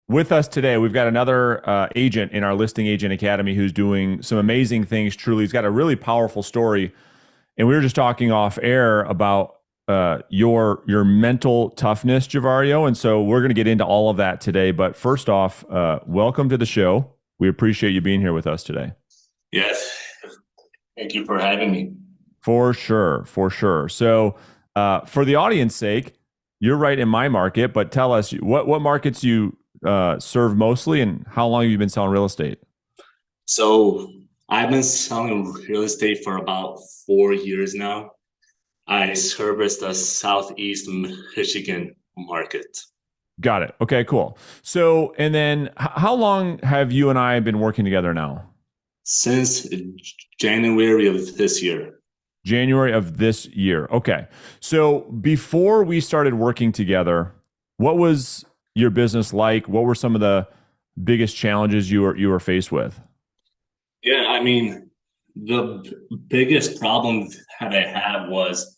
with us today, we've got another agent in our Listing Agent Academy who's doing some amazing things. Truly, he's got a really powerful story, and we were just talking off air about your mental toughness, Javario, and so we're going to get into all of that today. But first off, welcome to the show. We appreciate you being here with us today. Yes, thank you for having me. For sure, for sure. So, for the audience sake, you're right in my market, but tell us what markets you serve mostly, and how long have you been selling real estate? So I've been selling real estate for about 4 years now. I service the Southeast Michigan market. Got it. Okay, cool. So, and then how long have you and I been working together now? Since January of this year. January of this year. Okay. So, before we started working together, what was your business like? What were some of the biggest challenges you were faced with? Yeah, I mean, the biggest problem that I had was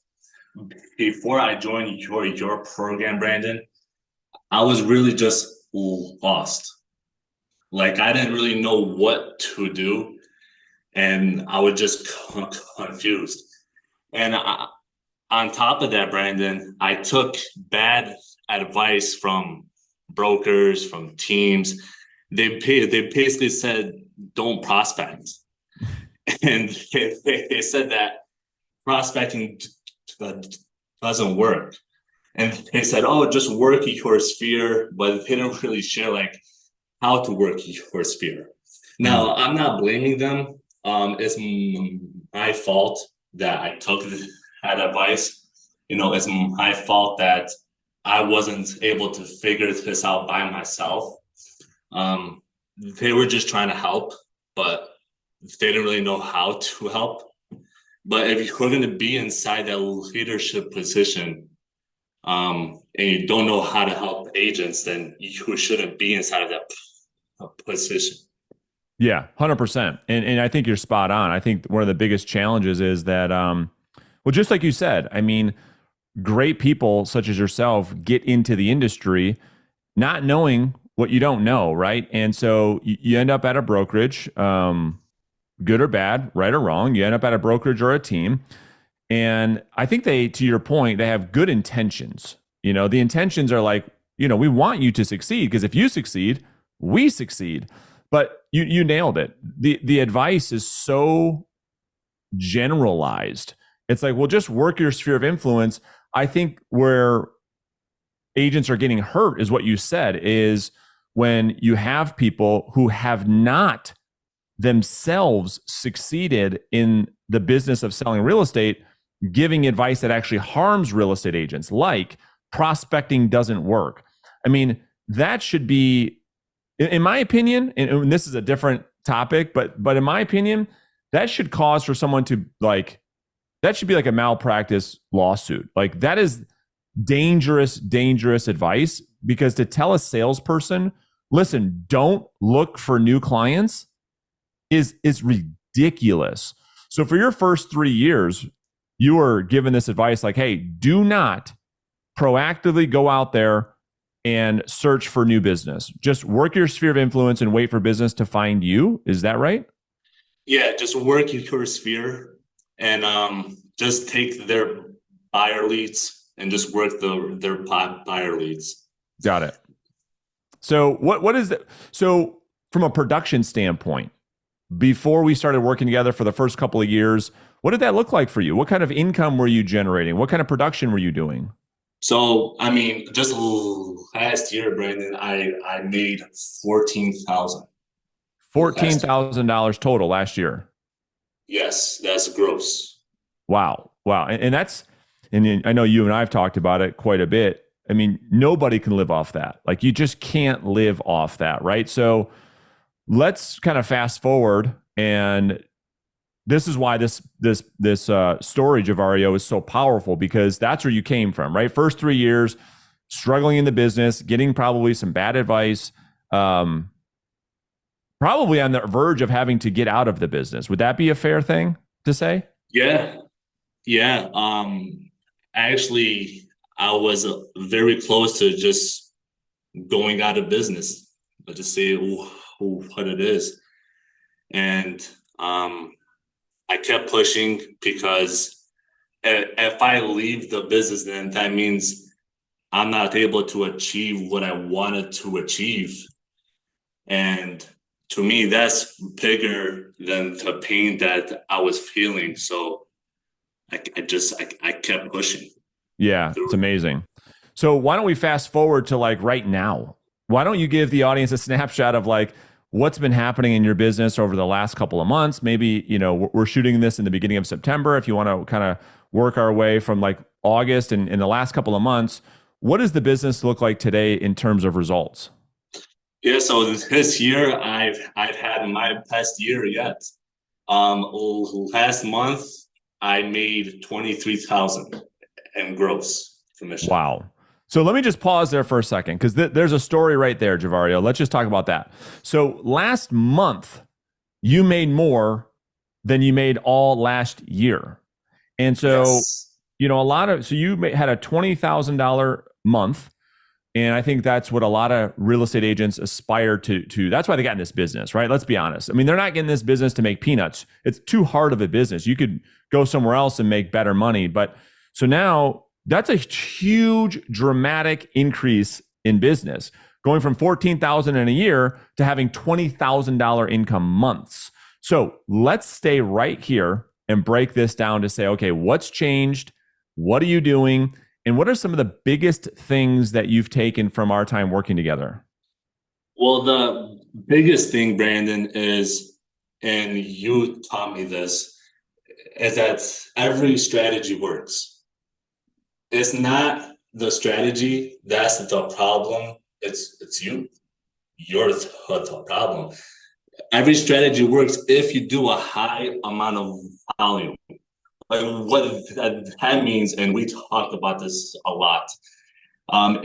before I joined your program, Brandon, I was really just lost. Like I didn't really know what to do, and I was just confused. And on top of that, Brandon, I took bad advice from brokers, from teams. They basically said don't prospect, and they said that prospecting doesn't work. And they said, "Oh, just work your sphere," but they didn't really share like how to work your sphere. Mm. Now, I'm not blaming them. It's my fault that I took that advice. It's my fault that I wasn't able to figure this out by myself. They were just trying to help, but they didn't really know how to help. But if you're going to be inside that leadership position, and you don't know how to help agents, then you shouldn't be inside of that position. Yeah, 100%. And I think you're spot on. I think one of the biggest challenges is that well, just like you said, I mean, great people such as yourself get into the industry not knowing what you don't know, right? And so you end up at a brokerage, good or bad, right or wrong. You end up at a brokerage or a team. And I think they, to your point, they have good intentions. The intentions are like, we want you to succeed because if you succeed, we succeed. But you nailed it. The advice is so generalized. It's like, well, just work your sphere of influence. I think where agents are getting hurt is what you said is when you have people who have not themselves succeeded in the business of selling real estate, giving advice that actually harms real estate agents, like prospecting doesn't work. I mean, that should be, in my opinion, and this is a different topic, but in my opinion, that should cause for someone to that should be like a malpractice lawsuit. Like that is dangerous advice because to tell a salesperson, listen, don't look for new clients is ridiculous. So for your first 3 years, you were given this advice like, hey, do not proactively go out there and search for new business. Just work your sphere of influence and wait for business to find you. Is that right? Yeah, just work your sphere and just take their buyer leads and just work their buyer leads. Got it. So what is that? So from a production standpoint, before we started working together for the first couple of years, what did that look like for you? What kind of income were you generating? What kind of production were you doing? So I mean, just last year, Brandon, I made 14,000 last year. $14,000 total last year. Yes, that's gross. Wow. Wow. And that's, and I know you and I have talked about it quite a bit. I mean, nobody can live off that. Like you just can't live off that. Right. So let's kind of fast forward. And this is why this story, Javario, is so powerful because that's where you came from, right? First 3 years, struggling in the business, getting probably some bad advice, probably on the verge of having to get out of the business. Would that be a fair thing to say? Yeah, yeah. Actually, I was very close to just going out of business. Let's just say what it is. And I kept pushing because if I leave the business, then that means I'm not able to achieve what I wanted to achieve. And to me, that's bigger than the pain that I was feeling. So I kept pushing Yeah, it's through. amazing. So why don't we fast forward to like right now? Why don't you give the audience a snapshot of like what's been happening in your business over the last couple of months? Maybe, we're shooting this in the beginning of September. If you want to kind of work our way from like August and in the last couple of months, what does the business look like today in terms of results? Yeah, so this year I've had my best year yet. Last month I made 23,000 in gross commission. Wow. So let me just pause there for a second because there's a story right there, Javario. Let's just talk about that. So last month, you made more than you made all last year. And so, Yes. so you had a $20,000 month. And I think that's what a lot of real estate agents aspire to. That's why they got in this business, right? Let's be honest. I mean, they're not getting this business to make peanuts. It's too hard of a business. You could go somewhere else and make better money. But so now that's a huge, dramatic increase in business, going from 14,000 in a year to having $20,000 income months. So let's stay right here and break this down to say, okay, what's changed? What are you doing? And what are some of the biggest things that you've taken from our time working together? Well, the biggest thing, Brandon, is, and you taught me this, is that every strategy works. It's not the strategy that's the problem. It's you. You're the problem. Every strategy works if you do a high amount of volume. Like what that means, and we talked about this a lot.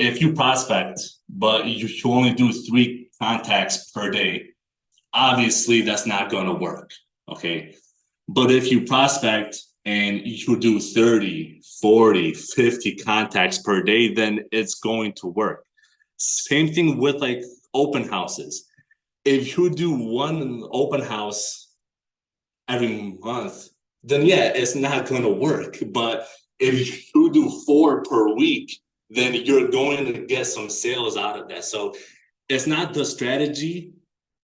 If you prospect, but you only do 3 contacts per day, obviously that's not going to work. Okay. But if you prospect and you do 30, 40, 50 contacts per day, then it's going to work. Same thing with like open houses. If you do one open house every month, then yeah, it's not going to work. But if you do 4 per week, then you're going to get some sales out of that. So it's not the strategy;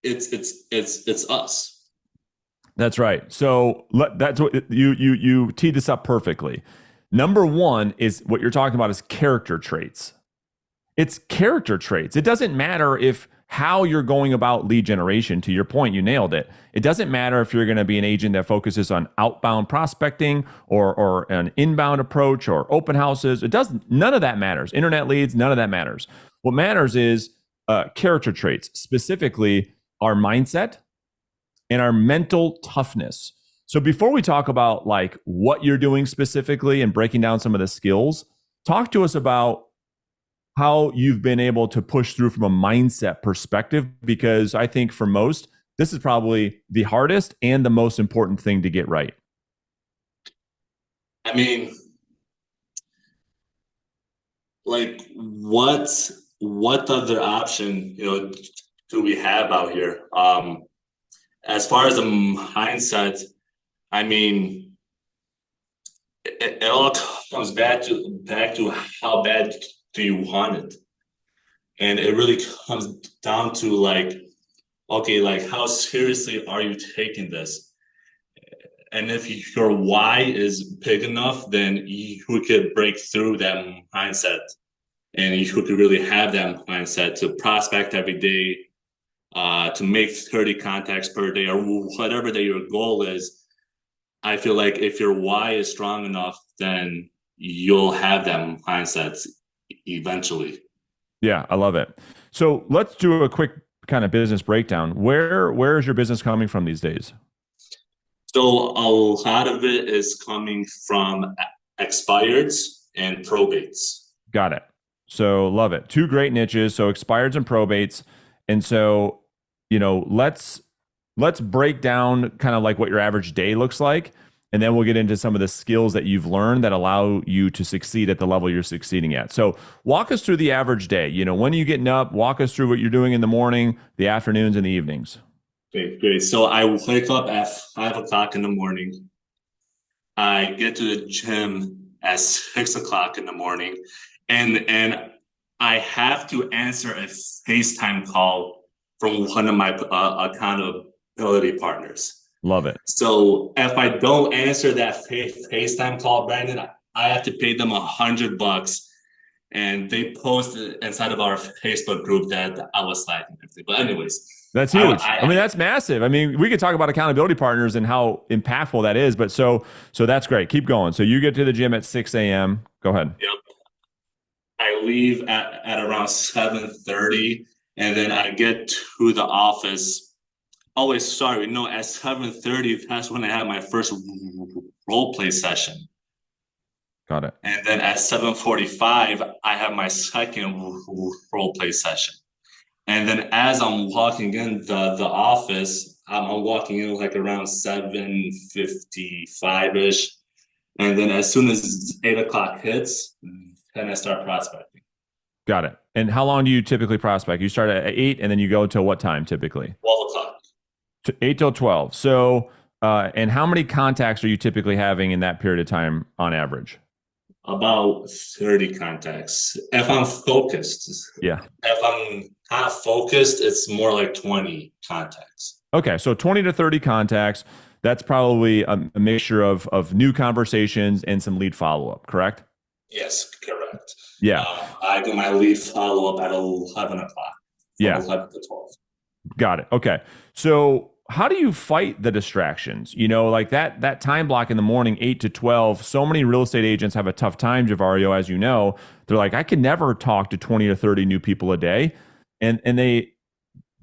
it's us. That's right. So that's what you teed this up perfectly. Number one is what you're talking about is character traits. It's character traits. It doesn't matter if how you're going about lead generation. To your point, you nailed it. It doesn't matter if you're going to be an agent that focuses on outbound prospecting or an inbound approach or open houses. It doesn't. None of that matters. Internet leads. None of that matters. What matters is character traits, specifically our mindset and our mental toughness. So before we talk about like what you're doing specifically and breaking down some of the skills, talk to us about how you've been able to push through from a mindset perspective, because I think for most, this is probably the hardest and the most important thing to get right. I mean, like what other option do we have out here? As far as the mindset, I mean, it all comes back to how bad do you want it, and it really comes down to like, okay, like how seriously are you taking this? And if your why is big enough, then you could break through that mindset, and you could really have that mindset to prospect every day, to make 30 contacts per day, or whatever that your goal is. I feel like if your why is strong enough, then you'll have that mindset eventually. Yeah, I love it. So let's do a quick kind of business breakdown. Where is your business coming from these days? So a lot of it is coming from expireds and probates. Got it. So love it. Two great niches. So expireds and probates. And so, let's break down kind of like what your average day looks like. And then we'll get into some of the skills that you've learned that allow you to succeed at the level you're succeeding at. So walk us through the average day. When are you getting up? Walk us through what you're doing in the morning, the afternoons, and the evenings. Great, great. So I wake up at 5 o'clock in the morning. I get to the gym at 6 o'clock in the morning, and I have to answer a FaceTime call from one of my accountability partners. Love it. So if I don't answer that FaceTime call, Brandon, I have to pay them $100, and they posted inside of our Facebook group that I was slacking everything. But anyways, that's huge. I mean, that's massive. I mean, we could talk about accountability partners and how impactful that is. But so that's great. Keep going. So you get to the gym at 6 a.m. Go ahead. Yep. I leave at around 7:30, and then I get to the office. Oh, wait, sorry. No, at 7:30, that's when I have my first role play session. Got it. And then at 7:45, I have my second role play session. And then as I'm walking in the office, I'm walking in like around 7:55-ish. And then as soon as 8 o'clock hits, then I start prospecting. Got it. And how long do you typically prospect? You start at 8 and then you go to what time typically? 12 o'clock. 8 till 12. So, and how many contacts are you typically having in that period of time on average? About 30 contacts. If I'm focused. Yeah. If I'm not focused, it's more like 20 contacts. Okay. So 20 to 30 contacts. That's probably a mixture of new conversations and some lead follow-up, correct? Yes, correct. Yeah. I do my lead follow-up at 11 o'clock. Yeah. 11 to 12. Got it. Okay. So how do you fight the distractions? Like that time block in the morning, 8 to 12, so many real estate agents have a tough time, Javario, as you know. They're like, I can never talk to 20 or 30 new people a day. And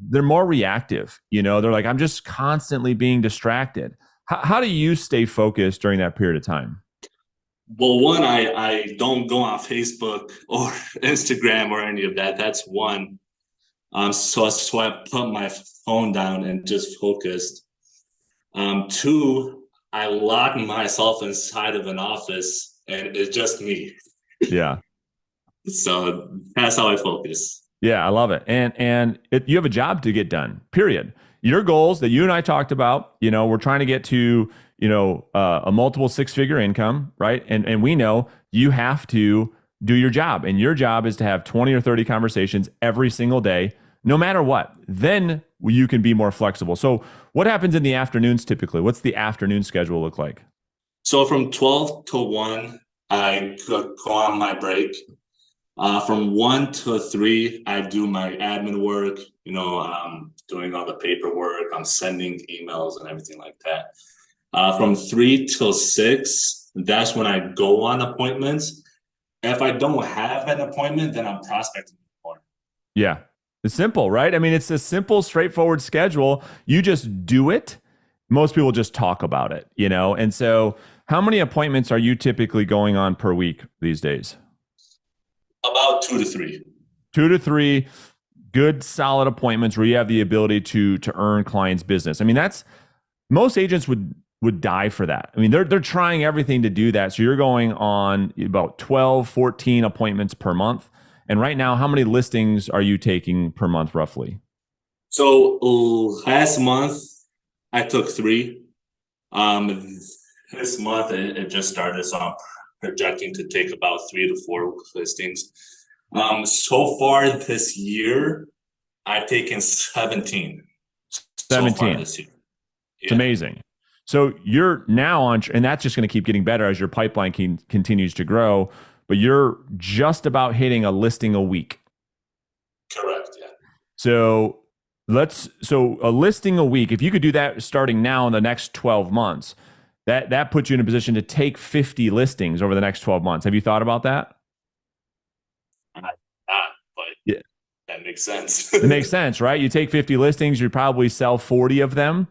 they're more reactive. They're like, I'm just constantly being distracted. How do you stay focused during that period of time? Well, one, I don't go on Facebook or Instagram or any of that. That's one. So I put my phone down and just focused. Two, I lock myself inside of an office and it's just me. Yeah. So that's how I focus. Yeah, I love it. And you have a job to get done, period. Your goals that you and I talked about, we're trying to get to, a multiple six-figure income, right? And we know you have to do your job. And your job is to have 20 or 30 conversations every single day, no matter what. Then you can be more flexible. So what happens in the afternoons typically? What's the afternoon schedule look like? So from 12 to 1, I go on my break. From 1 to 3, I do my admin work, doing all the paperwork. I'm sending emails and everything like that. From 3 till 6, that's when I go on appointments. If I don't have an appointment, then I'm prospecting more. Yeah. It's simple, right? I mean, it's a simple, straightforward schedule. You just do it. Most people just talk about it, And so how many appointments are you typically going on per week these days? About 2 to 3. 2 to 3 good, solid appointments where you have the ability to earn clients' business. I mean, most agents would die for that. I mean, they're trying everything to do that. So you're going on about 12, 14 appointments per month. And right now, how many listings are you taking per month roughly? So last month I took 3. This month it just started, so I'm projecting to take about 3 to 4 listings. So far this year, I've taken 17. 17. So far this year. Yeah. It's amazing. So you're now on, and that's just going to keep getting better as your pipeline continues to grow. But you're just about hitting a listing a week. Correct. Yeah. So a listing a week. If you could do that starting now in the next 12 months, that puts you in a position to take 50 listings over the next 12 months. Have you thought about that? Not, but yeah, that makes sense. It makes sense, right? You take 50 listings, you probably sell 40 of them.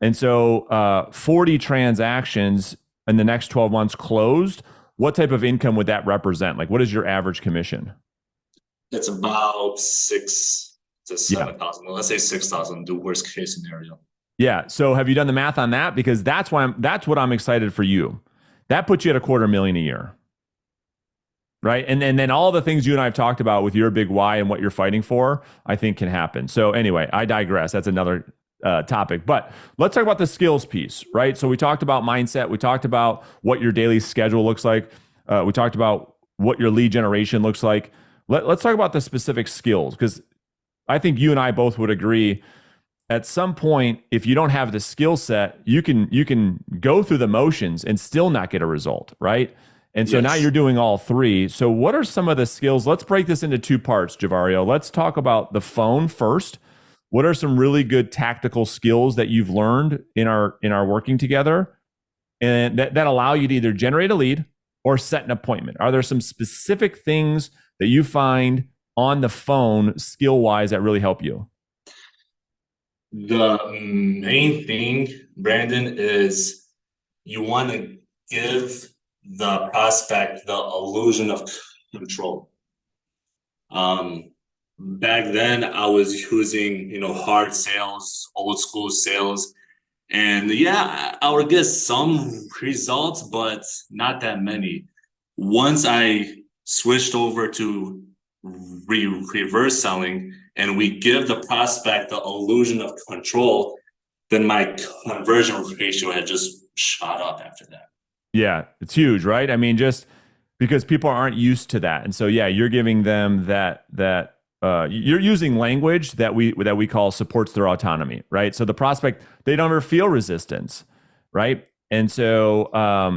And so 40 transactions in the next 12 months closed. What type of income would that represent? Like, what is your average commission? It's about 6,000 to 7,000. Let's say 6,000. Do worst case scenario. Yeah. So have you done the math on that? Because that's what I'm excited for you. That puts you at $250,000 a year. Right. And then all the things you and I have talked about with your big why and what you're fighting for, I think can happen. So anyway, I digress. That's another topic. But let's talk about the skills piece, right? So we talked about mindset. We talked about what your daily schedule looks like. We talked about what your lead generation looks like. Let's talk about the specific skills, because I think you and I both would agree at some point, if you don't have the skill set, you can go through the motions and still not get a result, right? And so now Yes. you're doing all three. So what are some of the skills? Let's break this into two parts, Javario. Let's talk about the phone first. What are some really good tactical skills that you've learned in our working together, and that allow you to either generate a lead or set an appointment? Are there some specific things that you find on the phone skill wise that really help you? The main thing, Brandon, is you want to give the prospect the illusion of control. Back then I was using, hard sales, old school sales, and yeah, I would get some results, but not that many. Once I switched over to reverse selling and we give the prospect the illusion of control, then my conversion ratio had just shot up after that. Yeah, it's huge, right? I mean, just because people aren't used to that. And so yeah, you're giving them that you're using language that we call supports their autonomy, right? So the prospect, they don't ever feel resistance, right? And so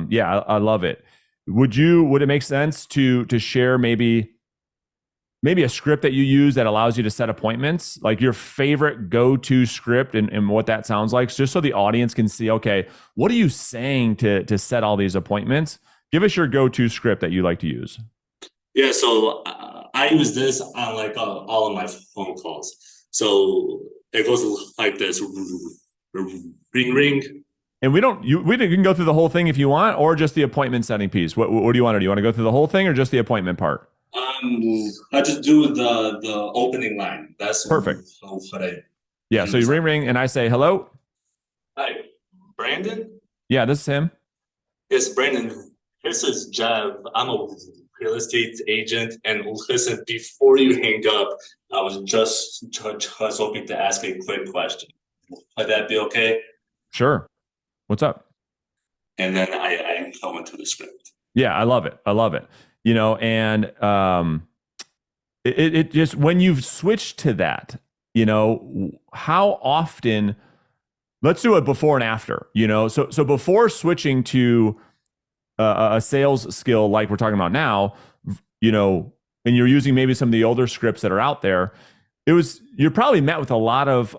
yeah, I love it. Would it make sense to share maybe a script that you use that allows you to set appointments, like your favorite go-to script, and what that sounds like, just so the audience can see, okay, what are you saying to set all these appointments? Give us your go-to script that you like to use. Yeah, so I use this on like all of my phone calls. So it goes like this: ring, ring. And we can go through the whole thing if you want, or just the appointment setting piece. What do you want to do? You want to go through the whole thing or just the appointment part? I just do the opening line. That's Perfect. what I Yeah. So you use. ring and I say hello. Hi, Brandon. Yeah, this is him. Yes, Brandon. This is Jeff. I'm a real estate agent. And listen, before you hang up, I was just hoping to ask a quick question. Would that be okay? Sure. What's up? And then I go into the script. Yeah, I love it. I love it. And it just, when you've switched to that, how often, let's do it before and after, so before switching to a sales skill like we're talking about now, and you're using maybe some of the older scripts that are out there, you're probably met with a lot of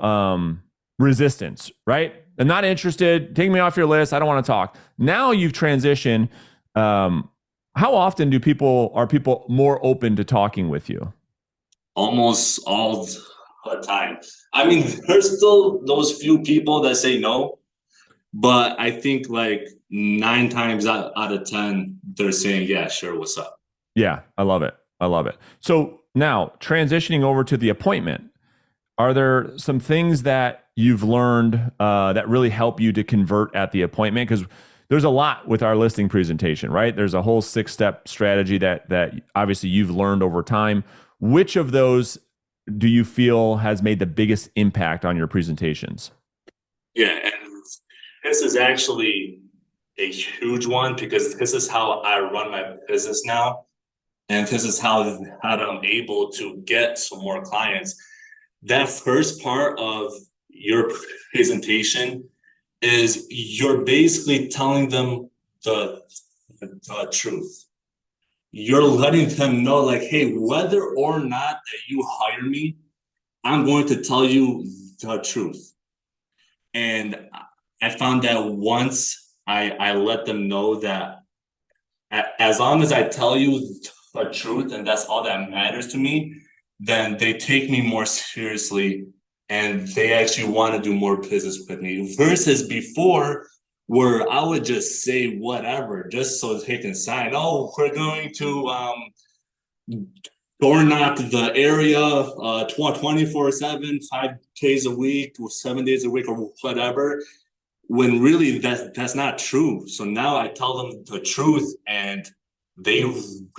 resistance, right? I'm not interested. Take me off your list. I don't want to talk. Now you've transitioned. How often are people more open to talking with you? Almost all the time. I mean, there's still those few people that say no, but I think like 9 times out of 10, they're saying, yeah, sure, what's up? Yeah, I love it. I love it. So now transitioning over to the appointment, are there some things that you've learned that really help you to convert at the appointment? Because there's a lot with our listing presentation, right? There's a whole 6-step strategy that obviously you've learned over time. Which of those do you feel has made the biggest impact on your presentations? Yeah, and this is actually a huge one because this is how I run my business now. And this is how I'm able to get some more clients. That first part of your presentation is you're basically telling them the truth. You're letting them know, like, hey, whether or not that you hire me, I'm going to tell you the truth. And I found that once I let them know that as long as I tell you the truth and that's all that matters to me, then they take me more seriously and they actually want to do more business with me versus before where I would just say whatever just so they can sign. Oh, we're going to door knock the area 24/7, 5 days a week, or 7 days a week, or whatever. When really that's not true. So now I tell them the truth, and they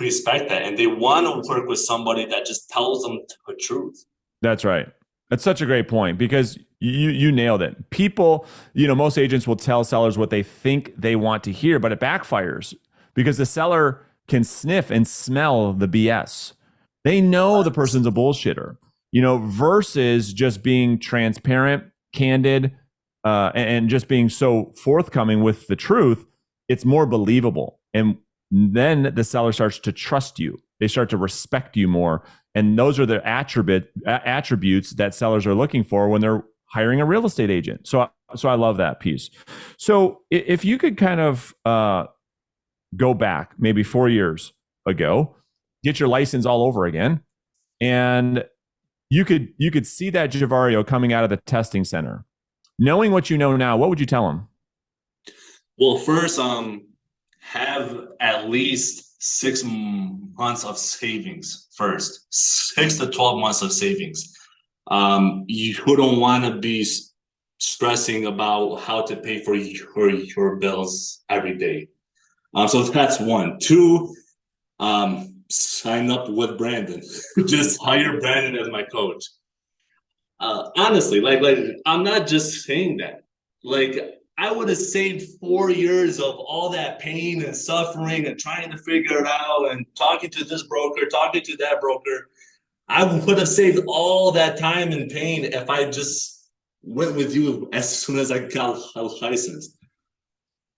respect that, and they want to work with somebody that just tells them the truth. That's right. That's such a great point because you nailed it. People, most agents will tell sellers what they think they want to hear, but it backfires because the seller can sniff and smell the BS. They know the person's a bullshitter, versus just being transparent, candid, and just being so forthcoming with the truth. It's more believable. And then the seller starts to trust you. They start to respect you more. And those are the attributes that sellers are looking for when they're hiring a real estate agent. So I love that piece. So if you could kind of go back maybe 4 years ago, get your license all over again, and you could see that Javario coming out of the testing center. Knowing what you know now, what would you tell him? Well, first, have at least 6 months of savings first, 6 to 12 months of savings. You don't want to be stressing about how to pay for your bills every day. So that's one. Two, sign up with Brandon. Just hire Brandon as my coach. Honestly, like I'm not just saying that. Like, I would have saved 4 years of all that pain and suffering and trying to figure it out and talking to this broker, talking to that broker. I would have saved all that time and pain if I just went with you as soon as I got a license.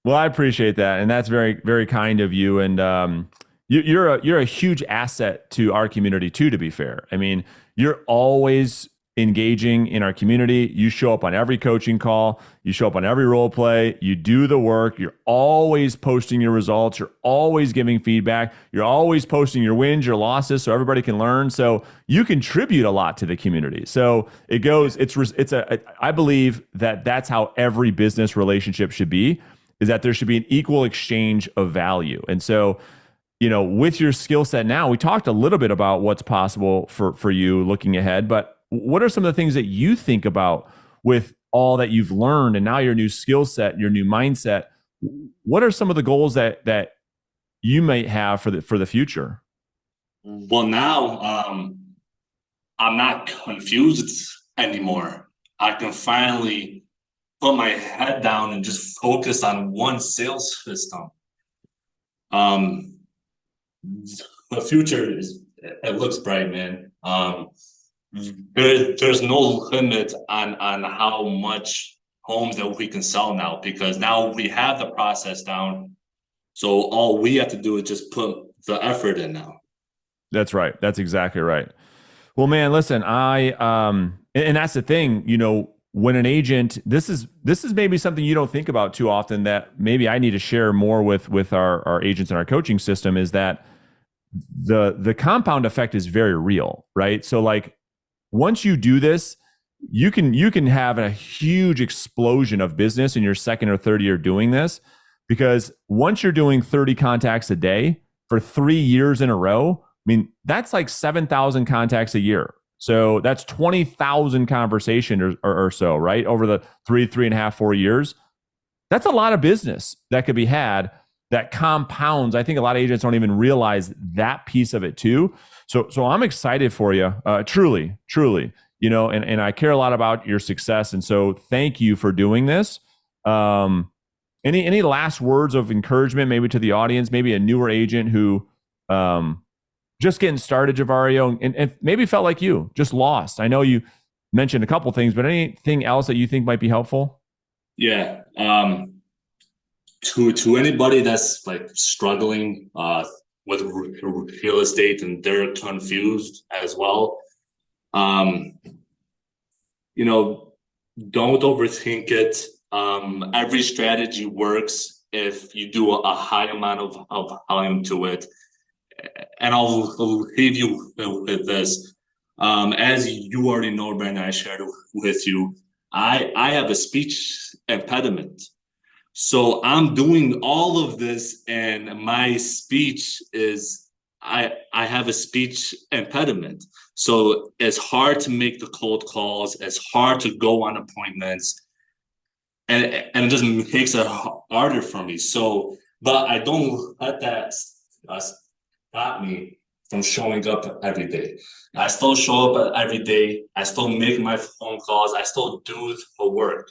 Well, I appreciate that, and that's very, very kind of you. And you're a huge asset to our community too. To be fair, I mean, you're always engaging in our community. You show up on every coaching call. You show up on every role play. You do the work. You're always posting your results. You're always giving feedback. You're always posting your wins, your losses, so everybody can learn. So you contribute a lot to the community. So it goes. I believe that that's how every business relationship should be. Is that there should be an equal exchange of value. And so, with your skill set now, we talked a little bit about what's possible for you looking ahead, but what are some of the things that you think about with all that you've learned and now your new skill set, your new mindset? What are some of the goals that you might have for the future? Well, now I'm not confused anymore. I can finally put my head down and just focus on one sales system. The future it looks bright, man. There's no limit on how much homes that we can sell now, because now we have the process down. So all we have to do is just put the effort in now. That's right. That's exactly right. Well, man, listen, and that's the thing, when an agent, this is maybe something you don't think about too often that maybe I need to share more with our agents in our coaching system, is that the compound effect is very real, right? So like, once you do this, you can have a huge explosion of business in your second or third year doing this, because once you're doing 30 contacts a day for 3 years in a row, I mean, that's like 7,000 contacts a year. So that's 20,000 conversations or so, right? Over the 3.5, 4 years. That's a lot of business that could be had that compounds. I think a lot of agents don't even realize that piece of it too. So I'm excited for you, truly, and I care a lot about your success. And so thank you for doing this. Any last words of encouragement, maybe to the audience, maybe a newer agent who just getting started, Javario, and maybe felt like you, just lost? I know you mentioned a couple things, but anything else that you think might be helpful? Yeah. To anybody that's like struggling with real estate and they're confused as well, don't overthink it. Every strategy works if you do a high amount of volume to it. And I'll leave you with this. As you already know, Brandon, I shared with you, I have a speech impediment. So I'm doing all of this and my speech is I have a speech impediment. So it's hard to make the cold calls, it's hard to go on appointments, and it just makes it harder for me. So, but I don't let that stop me from showing up every day. I still show up every day. I still make my phone calls. I still do the work.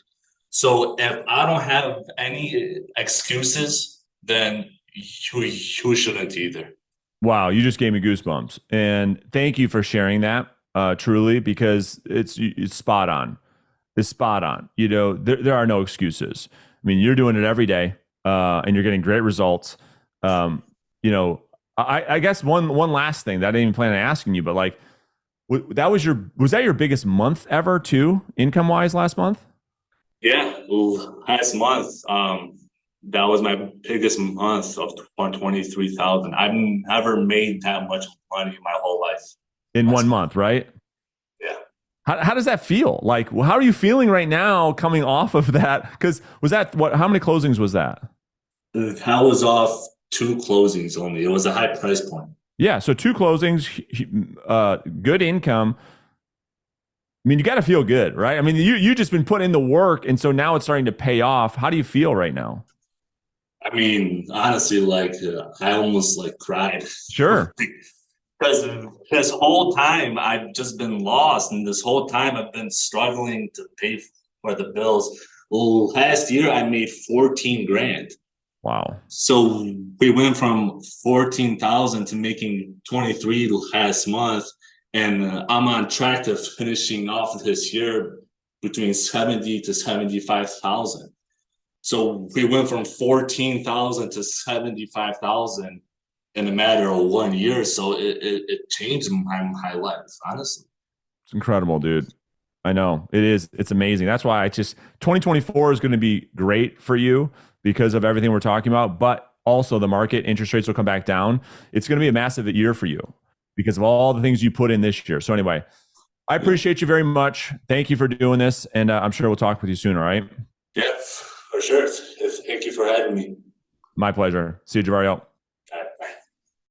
So if I don't have any excuses, then you shouldn't either. Wow, you just gave me goosebumps. And thank you for sharing that, truly, because it's spot on. It's spot on. You know, there are no excuses. I mean, you're doing it every day, and you're getting great results. Um, you know, I guess one last thing that I didn't even plan on asking you, but like, that was that your biggest month ever too, income wise, last month? Yeah, last month, that was my biggest month of 23,000. I've never made that much money in my whole life. In Last one month. month, right? Yeah. How does that feel? Like, how are you feeling right now coming off of that? Because was that what? How many closings was that? That was off two closings only. It was a high price point. Yeah, so two closings, good income. I mean, you got to feel good, right? I mean, you just been putting in the work, and so now it's starting to pay off. How do you feel right now? I mean, honestly, like I almost like cried Sure. because this whole time I've just been lost, and this whole time I've been struggling to pay for the bills. Well, last year I made 14 grand. Wow. So we went from 14,000 to making 23 last month, and I'm on track to finishing off this year between 70 to 75,000. So we went from 14,000 to 75,000 in a matter of 1 year. So it changed my life, honestly. It's incredible, dude. I know it is. It's amazing. That's why 2024 is going to be great for you because of everything we're talking about, but also the market interest rates will come back down. It's going to be a massive year for you because of all the things you put in this year. So anyway, I Yeah, appreciate you very much. Thank you for doing this. And I'm sure we'll talk with you soon. All right. yeah, for sure. Thank you for having me. My pleasure. See you, Javario.